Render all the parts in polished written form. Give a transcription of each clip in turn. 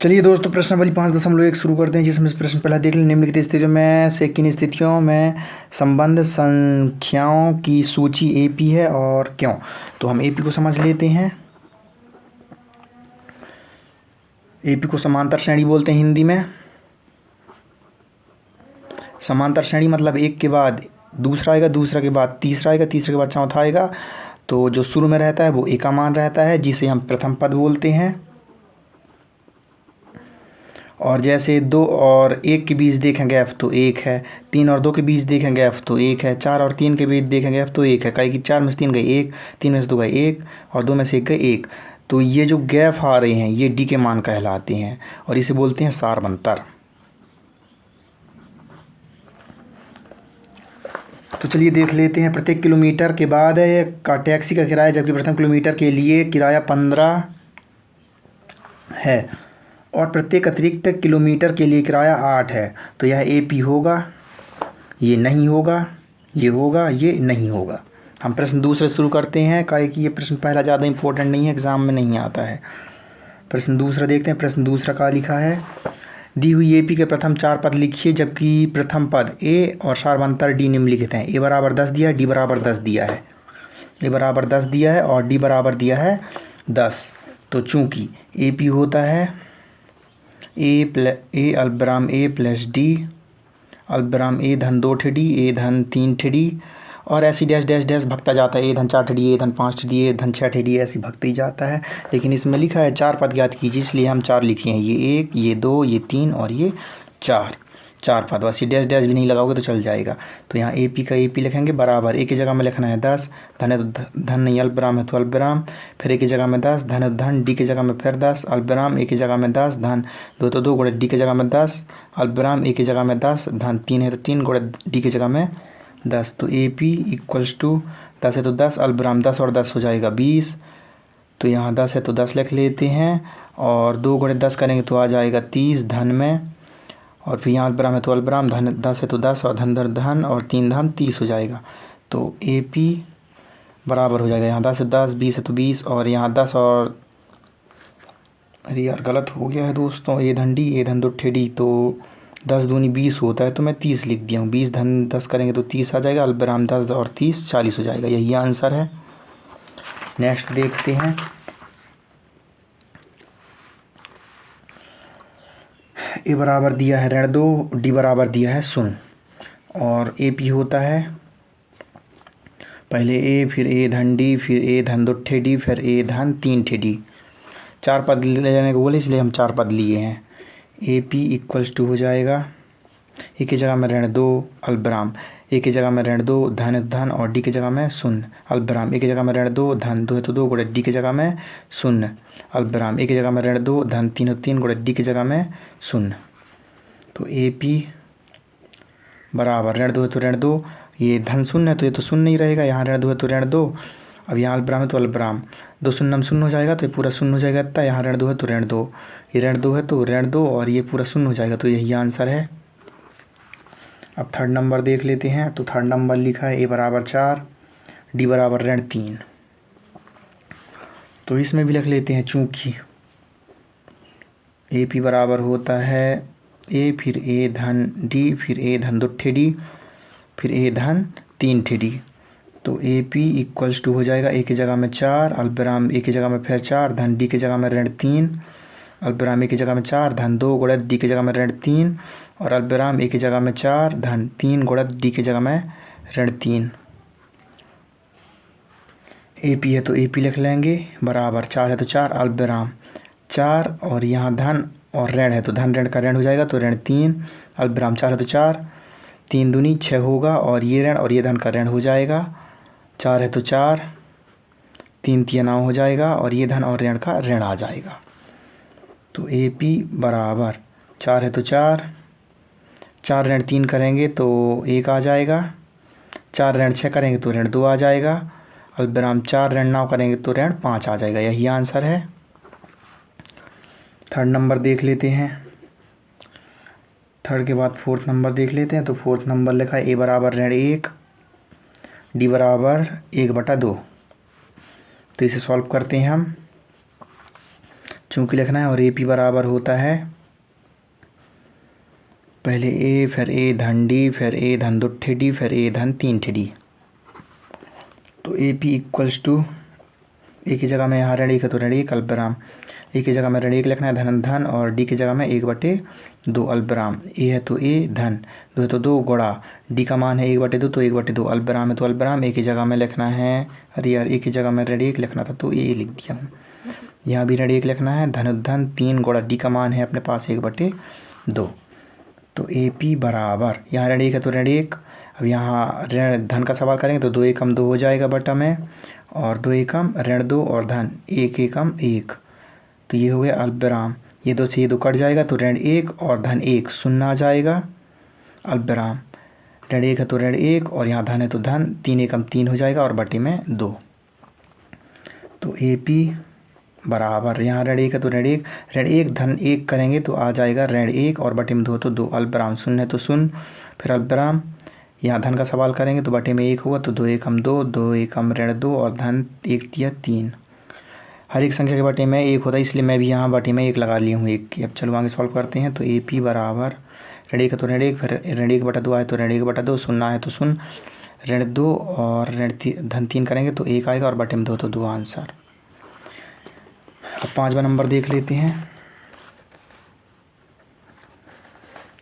चलिए दोस्तों, प्रश्नावली 5.1 शुरू करते हैं, जिसमें से प्रश्न पहला देख लें। निम्नलिखित स्थितियों में से किन स्थितियों में संबंध संख्याओं की सूची एपी है और क्यों? तो हम एपी को समझ लेते हैं। एपी को समांतर श्रेणी बोलते हैं हिंदी में। समांतर श्रेणी मतलब एक के बाद दूसरा आएगा, दूसरा के बाद तीसरा आएगा, तीसरे के बाद चौथा आएगा। तो जो शुरू में रहता है वो एक का मान रहता है, जिसे हम प्रथम पद बोलते हैं। और जैसे 2 और 1 के बीच देखें गैप तो 1 है, 3 और 2 के बीच देखें गैप तो 1 है, 4 और 3 के बीच देखें गैप तो 1 है। कहीं कि 4 में से 3 गए 1, 3 में से 2 गए 1 और 2 में से 1 गए 1। तो ये जो गैप आ रहे हैं ये डी के मान कहलाते हैं और इसे बोलते हैं सारवंतर। तो चलिए देख लेते हैं। प्रत्येक किलोमीटर के बाद का टैक्सी का किराया, जबकि प्रथम किलोमीटर के लिए किराया 15 है और प्रत्येक अतिरिक्त किलोमीटर के लिए किराया 8 है। तो यह एपी होगा, ये नहीं होगा, ये होगा, ये नहीं होगा। हम प्रश्न दूसरे शुरू करते हैं, काहे कि ये प्रश्न पहला ज़्यादा इंपॉर्टेंट नहीं है, एग्ज़ाम में नहीं आता है। प्रश्न दूसरा देखते हैं। प्रश्न दूसरा का लिखा है, दी हुई एपी के प्रथम 4 पद लिखिए, जबकि प्रथम पद ए और सारवंतर डी निम्नलिखित हैं। ए बराबर 10 दिया है, डी बराबर 10 दिया है, ए बराबर 10 दिया है और डी बराबर दिया है 10। तो चूँकि एपी होता है ए अल्पविराम ए प्लस डी अल्पविराम ए धन 2 ठेडी ए धन 3 ठेडी और ऐसी डैश डैश डैश भगता जाता है, ए धन 4 ठेडी ए धन 5 ठेडी ए धन 6 ठेडी, ऐसी भगते ही जाता है। लेकिन इसमें लिखा है 4 पद ज्ञात कीजिए, इसलिए हम 4 लिखे हैं। ये 1, ये 2, ये 3 और ये 4 पद। बस ये डैश डैश भी नहीं लगाओगे तो चल जाएगा। तो यहाँ एपी का एपी लिखेंगे बराबर, ए की जगह में लिखना है 10, धन है तो धन नहीं, अल्पविराम है तो अल्पविराम, फिर ए की जगह में 10, धन है तो धन, डी की जगह में फिर 10, अल्पविराम ए की जगह में 10, धन 2 तो 2 गुणे डी की जगह में 10, अल्पविराम ए की जगह में 10, धन 3 है तो 3 गुणे डी की जगह में 10। तो ए पी इक्वल्स टू 10 है तो 10, अल्पविराम 10 और 10 हो जाएगा 20। तो यहाँ 10 है तो 10 लिख लेते हैं और 2 गुणे 10 करेंगे तो आ जाएगा 30 धन में, और फिर यहाँ अल्पविराम है तो अल्पविराम, धन 10 है तो 10 और धन धर धन और 3 धन 30 हो जाएगा। तो ए पी बराबर हो जाएगा, यहाँ 10 है 10, 20 है तो 20 और यहाँ 10 और, अरे यार गलत हो गया है दोस्तों, ए धन डी ए धन 2 ठेडी, तो 10 दूनी 20 होता है तो मैं 30 लिख दिया हूँ। 20 धन 10 करेंगे तो 30 आ जाएगा, अल्पविराम 10 और 30 40 हो जाएगा। यही आंसर है। नेक्स्ट देखते हैं। ए बराबर दिया है ऋण 2, डी बराबर दिया है 0 और ए पी होता है पहले ए, फिर ए धन डी, फिर ए धन 2 ठेडी, फिर ए धन 3 ठेडी। 4 पद ले जाने को बोले इसलिए हम 4 पद लिए हैं। ए पी इक्वल्स टू हो जाएगा, ए की जगह में ऋण 2 अल्पविराम, ए की जगह में ऋण 2 धन है तो धन और डी की जगह में 0, अल्पविराम ए की जगह में ऋण 2 धन 2 है तो 2 गुणे डी की जगह में 0, अल्पविराम ए की जगह में ऋण 2 धन 3 है तो 3 गुणे डी की जगह में 0। तो ए पी बराबर ऋण 2 है तो ऋण 2, ये धन 0 है तो ये तो 0 नहीं रहेगा, यहाँ ऋण 2 है तो ऋण 2, अब यहाँ अल्पविराम है तो अल्पविराम, 2 शून्य 0 हो जाएगा तो ये पूरा 0 हो जाएगा इतना, यहाँ ऋण 2 है तो ऋण 2, ये ऋण 2 है तो ऋण 2 और ये पूरा 0 हो जाएगा। तो यही आंसर है। अब थर्ड नंबर देख लेते हैं। तो थर्ड नंबर लिखा है ए बराबर 4, डी बराबर ऋण 3। तो इसमें भी लिख लेते हैं, चूँकि ए पी बराबर होता है ए, फिर ए धन डी, फिर ए धन 2 ठेडी, फिर ए धन 3 ठेडी। तो ए पी इक्वल्स टू हो जाएगा, ए की जगह में 4, अल्पविराम ए की जगह में फिर 4, धन डी की जगह में ऋण 3, अल्पविराम ए की जगह में 4, धन 2 गुणे डी की जगह में ऋण 3 और अल्पविराम ए की जगह में 4, धन 3 गुणे डी की जगह में ऋण 3। ए पी है तो ए पी लिख लेंगे बराबर, 4 है तो 4, अल्पविराम 4 और यहाँ धन और ऋण है तो धन ऋण का ऋण हो जाएगा तो ऋण 3, अल्पविराम 4 है तो 4, 3 दूनी 6 होगा और ये ऋण और ये धन का ऋण हो जाएगा, 4 है तो 4, 3 3 9 हो जाएगा और ये धन और ऋण का ऋण आ जाएगा। तो ए पी बराबर 4 है तो 4, 4 ऋण 3 करेंगे तो 1 आ जाएगा, 4 ऋण 6 करेंगे तो ऋण 2 आ जाएगा, अल्पविराम 4 ऋण 9 करेंगे तो ऋण 5 आ जाएगा। यही आंसर है। थर्ड नंबर देख लेते हैं। थर्ड के बाद फोर्थ नंबर देख लेते हैं। तो फोर्थ नंबर लिखा है ए बराबर ऋण 1, डी बराबर 1/2। तो इसे सॉल्व करते हैं हम, चूँकि लिखना है। और ए पी बराबर होता है पहले ए, फिर ए धन डी, फिर ए धन 2 डी, फिर ए धन 3 डी। तो ए पी इक्वल्स टू, ए की जगह में यहाँ ऋण 1 है तो ऋण 1 अल्पविराम, ए की जगह में ऋण 1 लिखना है धन धन, और डी की जगह में 1/2 अल्पविराम। ए है तो ए धन, 2 है तो 2 गुणा, डी का मान है 1/2 तो 1/2 अल्पविराम है तो अल्पविराम। ए की जगह में लिखना है, अरे यार ए की जगह में ऋण 1 लिखना था तो ए लिख दिया हूँ। यहाँ भी ऋण 1 लिखना है धन धन 3 गुणा, डी का मान है अपने पास 1/2। तो ए पी बराबर, यहाँ ऋण 1 है तो ऋण 1, अब यहाँ ऋण धन का सवाल करेंगे तो 2 एकम 2 हो जाएगा बटा में, और 2 एकम ऋण 2 और धन 1 एकम 1, तो ये हो गया अल्पविराम। ये 2 से ये 2 कट जाएगा तो ऋण 1 और धन 1 शून्य आ जाएगा अल्पविराम। ऋण 1 है तो ऋण 1 और यहाँ धन है तो धन, 3 एकम 3 हो जाएगा और बटे में 2। तो ए पी बराबर, यहाँ ऋण 1 है तो ऋण 1, ऋण 1 धन 1 करेंगे तो आ जाएगा ऋण 1 और बटे में 2 तो 2 अल्पविराम, शून्य है तो शून्य, फिर अल्पविराम। यहाँ धन का सवाल करेंगे तो बटे में 1 होगा तो 2 एकम 2, 2 एकम ऋण 2 और धन 1 तिया 3। हर एक संख्या के बटे में 1 होता है, इसलिए मैं भी यहाँ बटे में 1 लगा ली हूँ 1 की। अब चलो आगे सॉल्व करते हैं। तो ए पी बराबर, ऋण 1 है तो ऋण 1, फिर ऋण 1/2 आए तो ऋण 1/2, शून्य आए तो शून्य, ऋण 2 और धन 3 करेंगे तो 1 आएगा और बटे में 2 तो 2 आंसर। अब 5वां नंबर देख लेते हैं।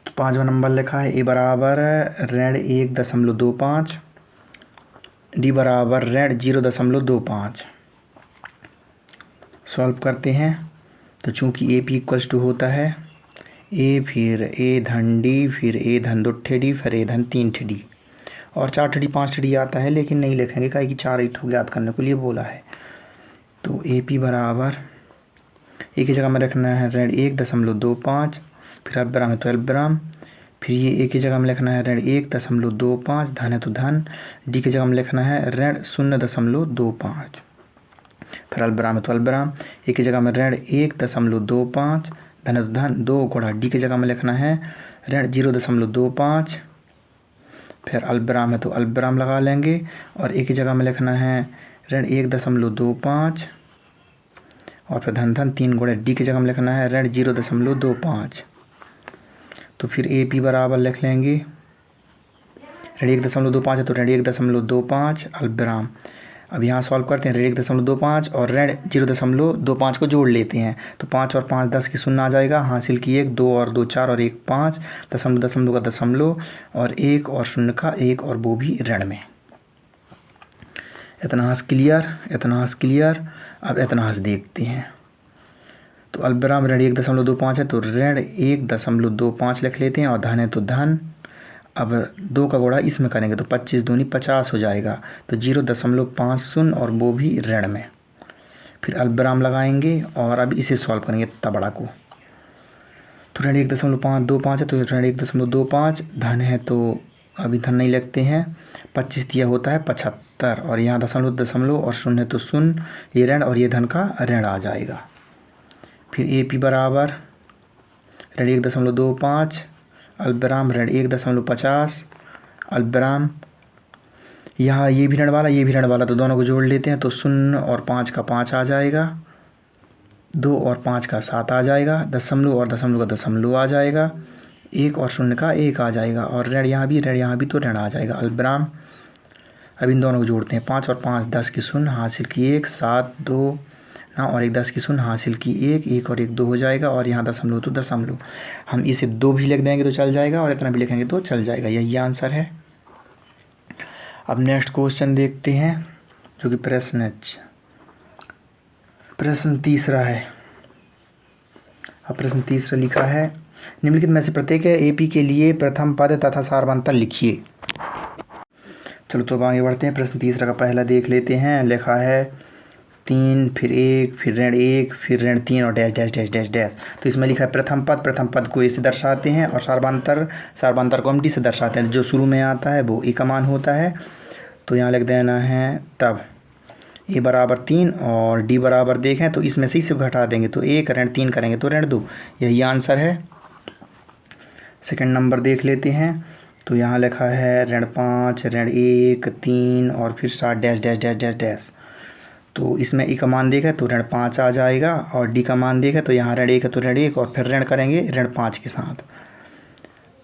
तो 5वां नंबर लिखा है ए बराबर ऋण 1.25, डी बराबर ऋण 0.25। सॉल्व करते हैं। तो चूँकि ए पी इक्वल्स टू होता है ए, फिर ए धन डी, फिर ए धन 2 डी, फिर ए धन 3 डी, और 4 डी 5 डी आता है लेकिन नहीं लिखेंगे काहे कि 4 ही ठोक याद करने के लिए बोला है। तो ए पी बराबर, ए की जगह में रखना है ऋण 1.25, फिर अल्पविराम है तो अल्पविराम, फिर ये ए की जगह में लिखना है ऋण 1.25, धन है तो धन, डी की जगह में लिखना है ऋण 0.25, फिर अल्पविराम है तो अल्पविराम, ए की जगह में ऋण 1.25, धन है तो धन, 2 गुणा, डी की जगह में लिखना है ऋण 0.25, फिर अल्पविराम है तो अल्पविराम लगा लेंगे, और ए की जगह में लिखना है ऋण 1.25 और फिर धन धन 3 गुणे, डी की जगह में लिखना है ऋण 0.25। तो फिर ए पी बराबर लिख लेंगे, ऋण 1.25 है तो ऋण 1.25 अल्पविराम। अब यहाँ सॉल्व करते हैं, ऋण 1.25 और ऋण 0.25 को जोड़ लेते हैं तो 5 और 5 10 की शून्य आ जाएगा, हासिल की 1, 2 और 2 4 और 1 5, दशमलव दशमलव का दशमलव और 1 और 0 का 1 और वो भी ऋण में। इतना हंस क्लियर, इतना हंस क्लियर। अब इतना हंस देखते हैं। तो अल्पविराम ऋण 1.25 है तो ऋण 1.25 लिख लेते हैं, और धन है तो धन। अब 2 का गुणा इसमें करेंगे तो 25 दूनी 50 हो जाएगा, तो 0.50 और वो भी ऋण में। फिर अल्पविराम लगाएंगे और अब इसे सॉल्व करेंगे तबड़ा को। तो ऋण 1.525 है तो ऋण 1.25, धन है तो अभी धन नहीं लगते हैं, 25 दिया होता है 75, और यहाँ दशमलव दशमलव और 0 तो 0, ये ऋण और ये धन का ऋण आ जाएगा। फिर ए पी बराबर ऋण 1.25, अल्पविराम ऋण 1.50 अल्पविराम, यहाँ ये भी ऋण वाला ये भी ऋण वाला, तो दोनों को जोड़ लेते हैं तो 0 और 5 का 5 आ जाएगा, 2 और 5 का 7 आ जाएगा, दशमलव और दशमलव का दशमलव आ जाएगा, 1 और 0 का 1 आ जाएगा, और ऋण यहाँ भी तो ऋण आ जाएगा अल्पविराम। अब इन दोनों को जोड़ते हैं, 5 और 5 10 की 0, हासिल की 1, 7 2 9 और 1 10 की 0, हासिल की 1, 1 और 1 2 हो जाएगा, और यहाँ दशमलव तो दशमलव, हम इसे 2 भी लिख देंगे तो चल जाएगा और इतना भी लिखेंगे तो चल जाएगा, यही आंसर है। अब नेक्स्ट क्वेश्चन देखते हैं जो कि प्रश्न तीसरा है। अब प्रश्न तीसरा लिखा है, निम्नलिखित में से प्रत्येक ए पी के लिए प्रथम पद तथा सारवंतर लिखिए। चलो तो अब आगे बढ़ते हैं। प्रश्न तीसरा का पहला देख लेते हैं। लिखा है 3 फिर 1 फिर ऋण 1 फिर ऋण 3 और dash dash dash dash dash. तो इसमें लिखा है प्रथम पद को ए से दर्शाते हैं, और सारवंतर को हम डी से दर्शाते हैं। जो शुरू में आता है वो ए का मान होता है, तो यहाँ लिख देना है तब ए बराबर 3 और डी बराबर देखें तो इसमें से इसे घटा देंगे तो 1, ऋण 3 करेंगे तो ऋण 2, यही आंसर है। सेकंड नंबर देख लेते हैं। तो यहाँ लिखा है ऋण 5 ऋण 1 3 और फिर 7 dash dash dash dash dash. तो इसमें ई का मान देखा तो ऋण 5 आ जाएगा, और डी का मान देखा तो यहाँ ऋण 1 है तो ऋण 1, और फिर ऋण करेंगे ऋण 5 के साथ।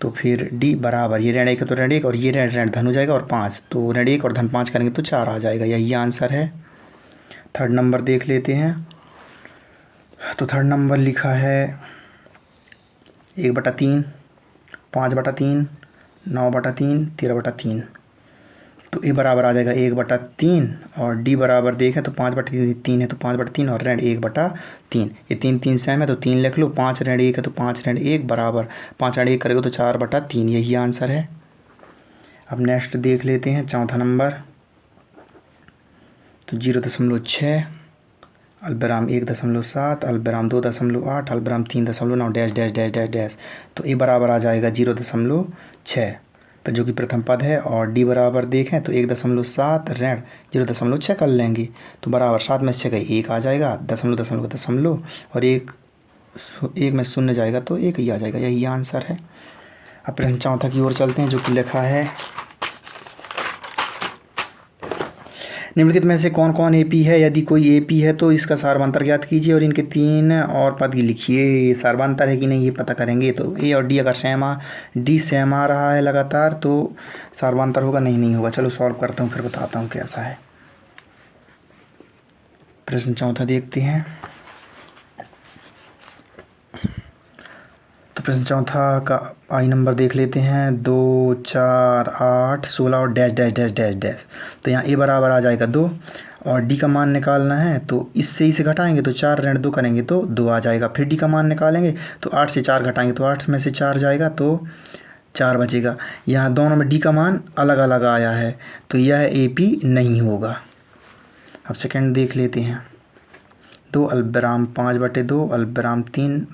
तो फिर डी बराबर, ये ऋण 1 है तो ऋण 1, और ये ऋण ऋण धन हो जाएगा, और 5, तो ऋण 1 और धन 5 करेंगे तो 4 आ जाएगा। यही आंसर है। थर्ड नंबर देख लेते हैं। तो थर्ड नंबर लिखा है 1/3, 5/3, 9/3, 13/3। तो ए बराबर आ जाएगा 1/3, और डी बराबर देखें तो 5/3 है तो 5/3, और ऋण 1/3। ये 3 3 सेम है तो 3 लिख लो। 5 ऋण 1 है तो 5 ऋण 1 बराबर 5 ऋण 1 करेगा तो 4/3। यही आंसर है। अब नेक्स्ट देख लेते हैं चौथा नंबर। तो 0.6, अल्पविराम 1.7, अल्पविराम 2.8, अल्पविराम 3.9 dash dash dash dash dash. तो ए बराबर आ जाएगा 0.6 पर, जो कि प्रथम पद है, और डी बराबर देखें तो 1.7 ऋण 0.6 कर लेंगे तो बराबर 7 में 6 का 1 आ जाएगा, दशमलव दशमलव दशमलव, और एक में शून्य जाएगा तो 1 ही आ जाएगा। यही आंसर है। अब प्रश्न चौथा की ओर चलते हैं, जो कि लिखा है निम्नलिखित में से कौन कौन एपी है। यदि कोई एपी है तो इसका सार्वंतर ज्ञात कीजिए और इनके 3 और पद लिखिए। सार्वंतर है कि नहीं ये पता करेंगे। तो ए और डी अगर डी सेम आ रहा है लगातार तो सार्वंतर होगा, नहीं होगा। चलो सॉल्व करता हूँ फिर बताता हूँ कैसा है। प्रश्न चौथा देखते हैं। तो प्रश्न चौथा का आई नंबर देख लेते हैं। 2, 4, 8, 16 और dash dash dash dash dash. तो यहाँ ए बराबर आ जाएगा 2, और डी का मान निकालना है तो इससे इसे घटाएंगे तो 4 ऋण 2 करेंगे तो 2 आ जाएगा। फिर डी का मान निकालेंगे तो 8 से 4 घटाएंगे तो 8 में से 4 जाएगा तो 4 बचेगा। यहाँ दोनों में डी का मान अलग अलग आया है तो यह ए पी नहीं होगा। अब सेकंड देख लेते हैं। 2 अल्पविराम 5/2, अल्पविराम 3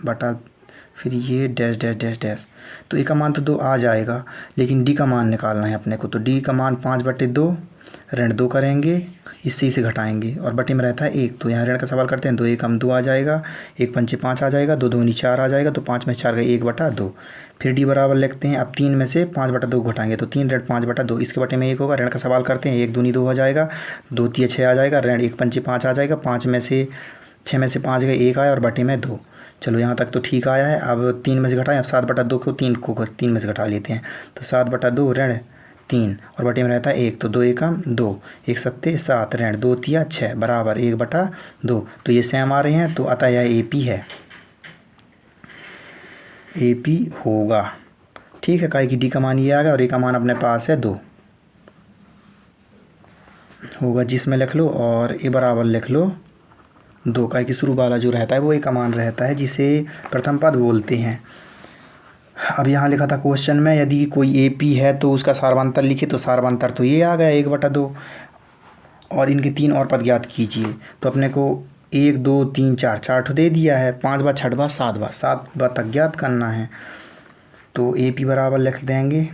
फिर ये डैश डैश डैश डैश। तो ए का मान तो 2 आ जाएगा, लेकिन डी का मान निकालना है अपने को। तो डी का मान 5/2 ऋण 2 करेंगे, इससे इसे घटाएंगे, और बटे में रहता है 1 तो यहाँ ऋण का सवाल करते हैं। 2 1 2 आ जाएगा, 1 पंचे 5 आ जाएगा, 2 दूनी 4 आ जाएगा, तो 5 में 4 का 1/2। फिर डी बराबर लिखते हैं। अब 3 में से 5/2 घटाएंगे तो 3 ऋण 5/2, इसके बटे में 1 होगा। ऋण का सवाल करते हैं, 1 दूनी 2 हो जाएगा, 2 तिया 6 आ जाएगा, ऋण 1 पंचे 5 आ जाएगा, 6 में से 5 गए 1 आया, और बटे में 2। चलो यहाँ तक तो ठीक आया है। अब 3 में से घटाएं, अब 7/2 को 3 में से घटा लेते हैं तो 7/2 ऋण 3, और बटे में रहता है 1 तो 2 एकम 2, 1 सत्ते 7, ऋण 2 तिया 6 बराबर 1/2। तो ये सेम आ रहे हैं तो अतः यह ए पी है, ए पी होगा। ठीक है, काहे कि डी का मान ये आ गया और ए का मान अपने पास है 2 होगा, जिसमें लिख लो, और ए बराबर लिख लो 2 का कि शुरू वाला जो रहता है वो ए का मान रहता है, जिसे प्रथम पद बोलते हैं। अब यहाँ लिखा था क्वेश्चन में, यदि कोई ए पी है तो उसका सार्वंतर लिखे। तो सार्वंतर तो ये आ गया 1/2, और इनके 3 और पद ज्ञात कीजिए। तो अपने को 1 2 3 4 ठो दे दिया है, 5 6 7 तक ज्ञात करना है। तो ए पी बराबर लिख देंगे।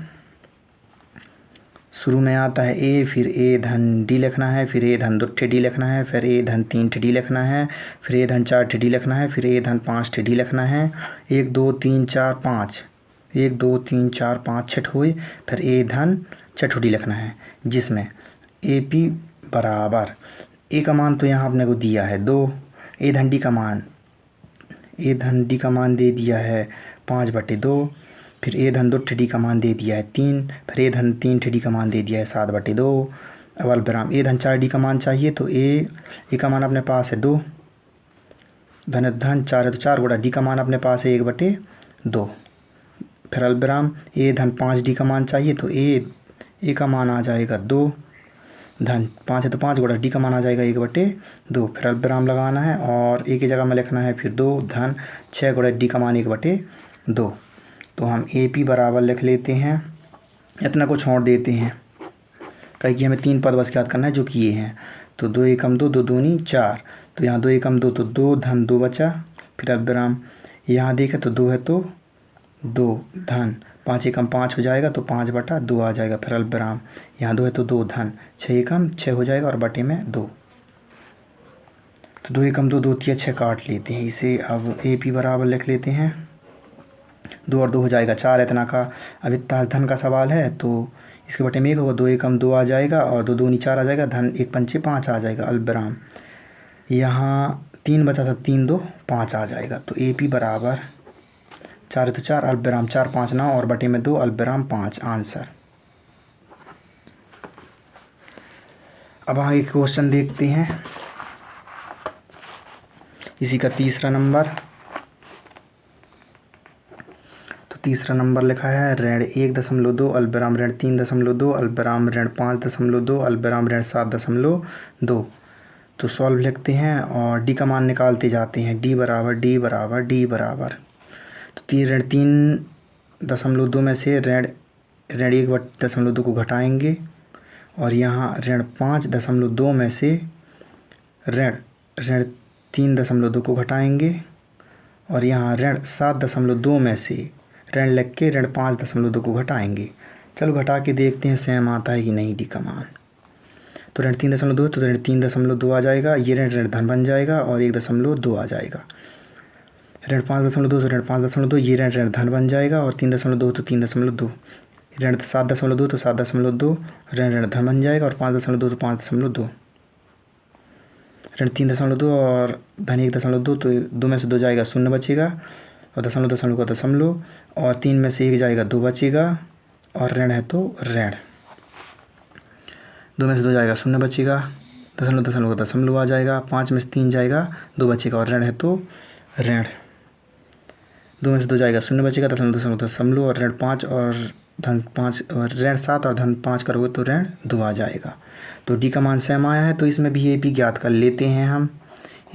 शुरू में आता है ए, फिर ए धन डी लिखना है, फिर ए धन 2 डी लिखना है, फिर ए धन 3 डी लिखना है, फिर ए धन 4 डी लिखना है, फिर ए धन 5 डी लिखना है। 1 2 3 4 5, 1 2 3 4 5 6 हुए, फिर ए धन 6 डी लिखना है, जिसमें ए पी बराबर ए का मान तो यहाँ अपने को दिया है 2, ए धन डी का मान दे दिया है 5/2, फिर ए धन 2 डी का मान दे दिया है 3, फिर ए धन 3 डी का मान दे दिया है 7/2। अब अल्पविराम ए धन 4 डी का मान चाहिए तो ए का मान अपने पास है 2, धन 4 है तो 4 गुणा डी का मान अपने पास है 1/2। फिर अल्पविराम ए धन 5 डी का मान चाहिए तो ए का मान आ जाएगा 2, धन 5 है तो 5 गुणा डी का मान आ जाएगा 1/2। फिर अल्पविराम लगाना है और ए की जगह में लिखना है फिर 2, धन 6 गुणा डी का मान 1/2। तो हम ए पी बराबर लिख लेते हैं, इतना को छोड़ देते हैं, कहीं कि हमें 3 पद बस याद करना है जो कि ये हैं। तो 2 एकम 2, 2 दूनी 4, तो यहाँ 2 एकम 2 तो 2, धन 2 बचा। फिर अल्पविराम यहाँ देखें तो 2 है तो 2, धन 5 एकम 5 हो जाएगा तो 5/2 आ जाएगा। फिर अल्पविराम यहाँ 2 है तो 2, धन 6 एकम 6 हो जाएगा और बटे में 2। तो 2 एकम 2, 2 तिया 6 काट लेते हैं इसे। अब ए पी बराबर लिख लेते हैं, 2 और 2 हो जाएगा 4, इतना का। अब इतना धन का सवाल है तो इसके बटे में 1 होगा, 2 एकम 2 आ जाएगा और 2 दूनी 4 आ जाएगा, धन 1 पंचे 5 आ जाएगा। अल्पविराम यहाँ 3 बचा था, 3 2 5 आ जाएगा। तो ए पी बराबर 4 तो 4, अल्पविराम 4 5 9 और बटे में 2, अल्पविराम 5 आंसर। अब आगे क्वेश्चन देखते हैं, इसी का तीसरा नंबर। तो तीसरा नंबर लिखा है ऋण 1.2 अल्पविराम ऋण 3.2 अल्पविराम ऋण 5.2 अल्पविराम ऋण 7.2। तो सॉल्व लिखते हैं और डी का मान निकालते जाते हैं। डी बराबर तो 3.2 में से ऋण 1.2 को घटाएंगे और यहाँ ऋण 5.2 में से ऋण 3.2 को घटाएंगे और यहाँ ऋण 7.2 में से ऋण लिख के ऋण 5.2 को घटाएंगे। चलो घटा के देखते हैं सेम आता है कि नहीं डी का मान। तो ऋण 3.2 तो ऋण 3.2 आ जाएगा, ये ऋण धन बन जाएगा और 1.2 आ जाएगा। ऋण 5.2 तो ऋण 5.2, ये ऋण धन बन जाएगा और 3.2 तो 3.2, ऋण 7.2 तो 7.2, ऋण धन बन जाएगा और 5.2 तो 5.2, ऋण 3.2 और धन 1.2 तो 2 में से 2 जाएगा 0 बचेगा और दशमलव का दशमलव और 3 में से 1 जाएगा 2 बचेगा और ऋण है तो ऋण, 2 में से 2 जाएगा 0 बचेगा, दशमलव का दशमलव आ जाएगा, 5 में से 3 जाएगा 2 बचेगा और ऋण है तो ऋण, 2 में से 2 जाएगा 0 बचेगा, दशमलव दशमलव और ऋण 5 और धन 5 और ऋण 7 और धन 5 करोगे तो ऋण 2 आ जाएगा। तो डी का मान सेम आया है, तो इसमें भी ए पी ज्ञात कर लेते हैं हम।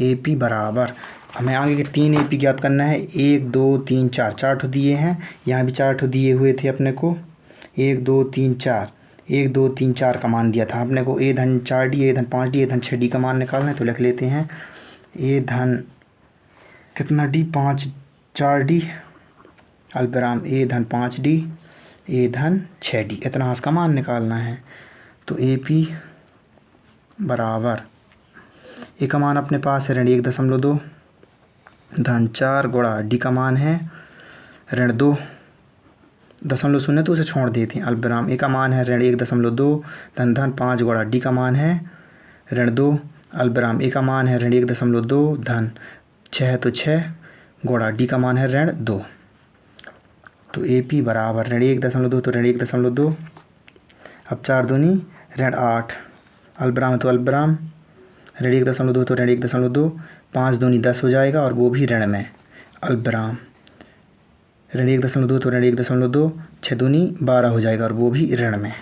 ए पी बराबर हमें आगे के 3 ए पी ज्ञात करना है, 1 2 3 4 4 ठो दिए हैं, यहाँ भी 4 ठो दिए हुए थे अपने को, 1 2 3 4 1 2 3 4 का मान दिया था अपने को। ए धन 4 डी, ए धन 5 डी, ए धन 6 डी का मान निकालना है। तो लिख लेते हैं ए धन कितना डी 5 4 डी अल्पविराम ए धन 5 डी ए धन 6 डी, इतना इसका मान निकालना है। तो ए पी बराबर ए का मान अपने पास है ऋण 1.2 धन 4 गुणा डी का मान है ऋण 2 दशमलव शून्य तो उसे छोड़ देते हैं। अल्पविराम ए का मान है ऋण 1.2 धन 5 गुणा डी का मान है ऋण 2, अल्पविराम ए का मान है ऋण 1.2 धन 6 तो 6 गुणा डी का मान है ऋण 2। तो ए पी बराबर ऋण 1.2 तो ऋण 1.2, अब 4 दूनी ऋण 8, अल्पविराम तो अल्पविराम ऋण 1.2 तो ऋण 1.2, 5 दूनी 10 हो जाएगा और वो भी ऋण में, अल्पविराम ऋण 1.2 तो ऋण 1.2, 6 दूनी 12 हो जाएगा और वो भी ऋण में।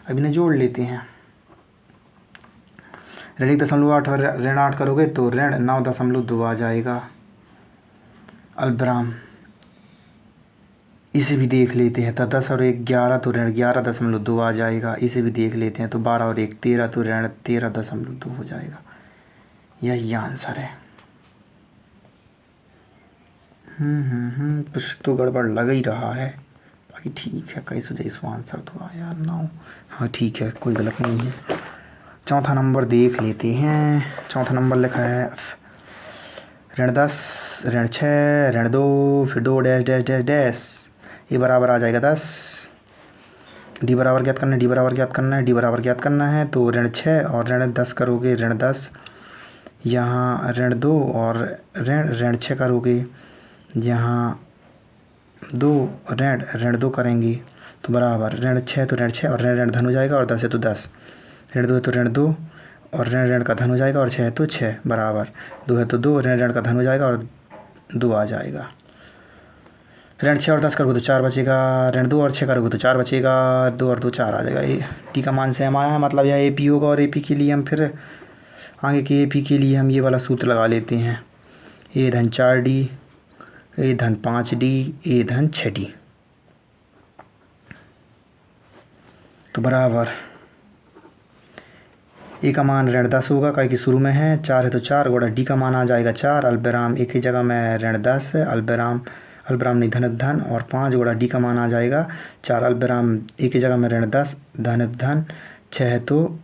अब इन्हें जोड़ लेते हैं, ऋण 1.8 और ऋण 8 करोगे तो ऋण 9.2 आ जाएगा, अल्पविराम इसे भी देख लेते हैं। तो 10 और 1 11 तो ऋण 11.2 आ जाएगा, इसे भी देख लेते हैं। तो 12 और 1 13 तो ऋण 13.2 हो जाएगा, यही आंसर है। कुछ तो गड़बड़ लग ही रहा है, बाकी ठीक है। कैसे जैसो आंसर तो आया 9, हाँ ठीक है, कोई गलत नहीं है। चौथा नंबर देख लेते हैं। चौथा नंबर लिखा है ऋण 10 ऋण 6 ऋण 2 फिर 2 डैश डैश डैश डैश, ये बराबर आ जाएगा 10। डी बराबर ज्ञात करना है, डी बराबर ज्ञात करना है, डी बराबर ज्ञात करना है। तो ऋण 6 और ऋण 10 करोगे ऋण 10, यहाँ ऋण 2 और ऋण 6 करोगे, यहाँ 2 ऋण 2 करेंगे तो बराबर ऋण 6 तो ऋण 6 और ऋण धन हो जाएगा और 10 है तो 10, ऋण 2 है तो ऋण 2 और ऋण का धन हो जाएगा और 6 है तो 6 बराबर 2 है तो 2, ऋण का धन हो जाएगा और 2 आ जाएगा। ऋण 6 और 10 करोगे तो 4 बचेगा, ऋण 2 और 6 करोगे तो 4 बचेगा, 2 और 2 4 आ जाएगा। ये टी का मान सेम आया है, मतलब यह ए पी होगा। और ए पी के लिए हम फिर आगे के ए पी के लिए हम ये वाला सूत्र लगा लेते हैं, ए धन 4 डी ए धन 5 डी ए धन 6 डी। तो बराबर ए का मान ऋण 10 होगा, क्योंकि शुरू में है 4 है तो 4 गुणा डी का मान आ जाएगा 4, अल्पविराम एक ही जगह में ऋण 10 अल्पविराम नहीं धन और 5 गुणा डी का मान आ जाएगा 4, अल्पविराम एक ही जगह में ऋण 10 धन 6 है तो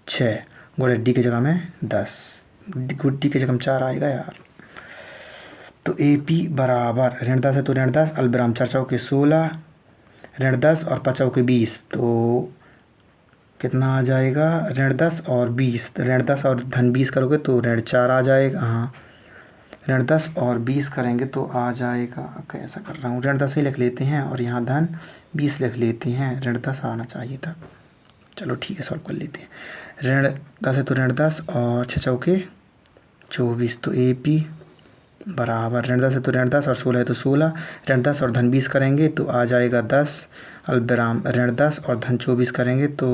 6 गुणा डी की जगह में 10, डी की जगह में 4 आएगा यार। तो ए पी बराबर ऋण 10 है तो ऋण 10, अल्पविराम 4 चौके 16 ऋण 10 और 5 चौके 20, तो कितना आ जाएगा, ऋण 10 और 20, तो ऋण 10 और धन 20 करोगे तो ऋण 4 आ जाएगा। हाँ, ऋण 10 और 20 करेंगे तो आ जाएगा, कैसा कर रहा हूँ, ऋण 10 ही लिख लेते हैं और यहाँ धन 20 लिख लेते हैं, ऋण 10 आना चाहिए था। चलो ठीक है, सॉल्व कर लेते हैं। ऋण 10 है तो ऋण 10 और 6 चौके 24, तो AP बराबर ऋण 10 है तो ऋण 10 और 16 है तो 16, ऋण 10 और धन 20 करेंगे तो आ जाएगा 10, अल्पविराम ऋण 10 और धन 24 करेंगे तो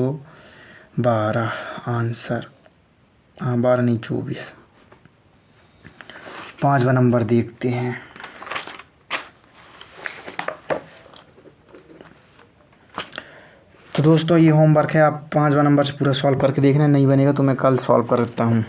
12 आंसर। हाँ, 12 नहीं 24। 5वां नंबर देखते हैं। तो दोस्तों ये होमवर्क है, आप 5वां नंबर से पूरा सॉल्व करके देखना, नहीं बनेगा तो मैं कल सॉल्व करता हूँ।